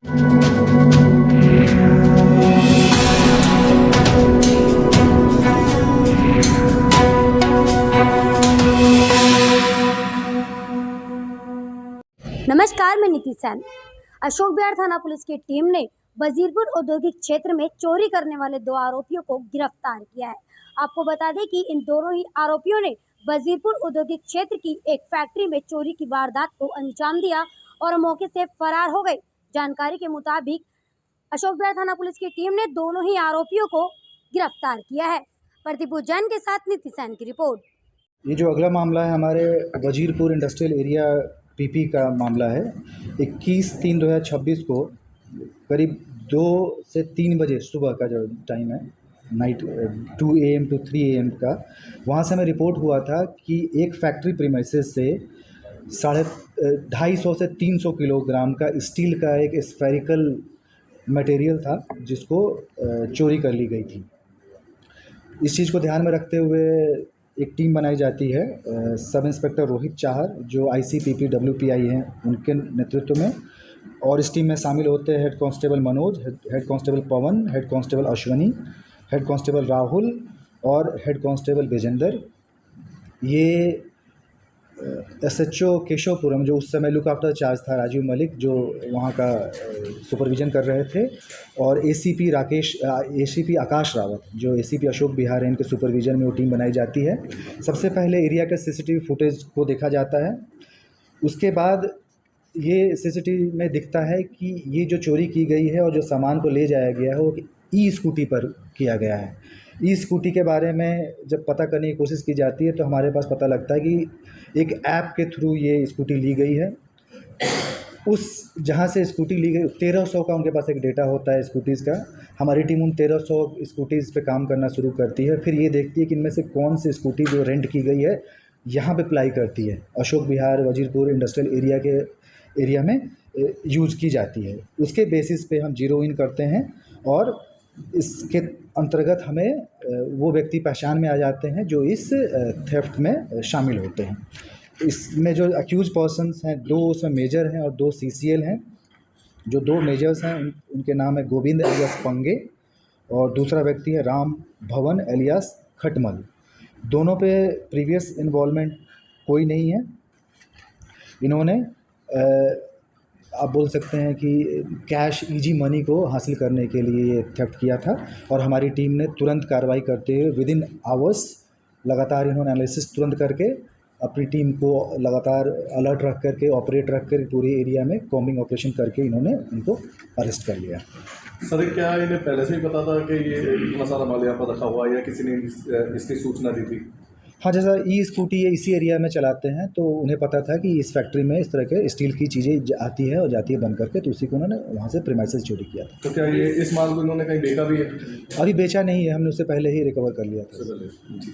नमस्कार, मैं नीति सैन। अशोक विहार थाना पुलिस की टीम ने वजीरपुर औद्योगिक क्षेत्र में चोरी करने वाले 2 आरोपियों को गिरफ्तार किया है। आपको बता दें कि इन दोनों ही आरोपियों ने वजीरपुर औद्योगिक क्षेत्र की एक फैक्ट्री में चोरी की वारदात को अंजाम दिया और मौके से फरार हो गए। जानकारी के मुताबिक अशोक विहार थाना पुलिस की टीम ने दोनों ही आरोपियों को गिरफ्तार किया है। प्रदीप जैन के साथ नीति सैन की रिपोर्ट। ये जो अगला मामला है हमारे वजीरपुर इंडस्ट्रियल एरिया पीपी का मामला है। 21/3/2026 को करीब 2 से 3 बजे सुबह का जो टाइम है, नाइट 2 AM to 3 AM का, वहाँ से हमें रिपोर्ट हुआ था कि एक फैक्ट्री प्रीमाइसेस से 250 से 300 किलोग्राम का स्टील का एक स्फेरिकल मटेरियल था जिसको चोरी कर ली गई थी। इस चीज़ को ध्यान में रखते हुए एक टीम बनाई जाती है सब इंस्पेक्टर रोहित चाहर जो ICPP WPI हैं उनके नेतृत्व में, और इस टीम में शामिल होते हैं head constable Manoj, head constable Pawan, head constable Ashwani, head constable Rahul और हेड कांस्टेबल विजेंदर। ये SHO केशवपुरम जो उस समय लुक आफ्टर चार्ज था राजीव मलिक जो वहाँ का सुपरविज़न कर रहे थे, और ACP आकाश रावत जो ACP अशोक विहार है, इनके सुपरविज़न में वो टीम बनाई जाती है। सबसे पहले एरिया के CCTV फुटेज को देखा जाता है। उसके बाद ये CCTV में दिखता है कि ये जो चोरी की गई है और जो सामान को ले जाया गया है वो ई-स्कूटी पर किया गया है। ई-स्कूटी के बारे में जब पता करने की कोशिश की जाती है तो हमारे पास पता लगता है कि एक ऐप के थ्रू ये स्कूटी ली गई है। उस जहाँ से स्कूटी ली गई 1300 का उनके पास एक डेटा होता है स्कूटीज़ का। हमारी टीम उन 1300 स्कूटीज़ पे काम करना शुरू करती है। फिर ये देखती है कि इनमें से कौन सी स्कूटी जो रेंट की गई है यहाँ पे अप्लाई करती है, अशोक विहार वजीरपुर इंडस्ट्रियल एरिया में यूज़ की जाती है। उसके बेसिस पे हम जीरो इन करते हैं और इसके अंतर्गत हमें वो व्यक्ति पहचान में आ जाते हैं जो इस थेफ्ट में शामिल होते हैं। इसमें जो अक्यूज पर्सन्स हैं 2 उसमें मेजर हैं और 2 CCL हैं। जो 2 मेजर्स हैं उनके नाम है गोविंद एलियास पंगे और दूसरा व्यक्ति है राम भवन एलियास खटमल। दोनों पे प्रीवियस इन्वॉल्वमेंट कोई नहीं है। इन्होंने आप बोल सकते हैं कि कैश इजी मनी को हासिल करने के लिए ये थेफ्ट किया था, और हमारी टीम ने तुरंत कार्रवाई करते हुए विदिन आवर्स लगातार इन्होंने एनालिसिस तुरंत करके अपनी टीम को लगातार अलर्ट रख करके ऑपरेट रख कर पूरे एरिया में कॉम्बिंग ऑपरेशन करके इन्होंने उनको अरेस्ट कर लिया। सर, क्या इन्हें पहले से ही पता था कि ये इतना सारा माल यहाँ पर रखा हुआ है या किसी ने इसकी सूचना दी थी? हाँ, जैसा ई-स्कूटी ये इसी एरिया में चलाते हैं तो उन्हें पता था कि इस फैक्ट्री में इस तरह के स्टील की चीज़ें आती है और जाती है बन करके, तो उसी को उन्होंने वहाँ से प्रीमाइसेस चोरी किया था। तो क्या ये इस माल को इन्होंने कहीं बेचा भी है? अभी बेचा नहीं है, हमने उससे पहले ही रिकवर कर लिया था। जी।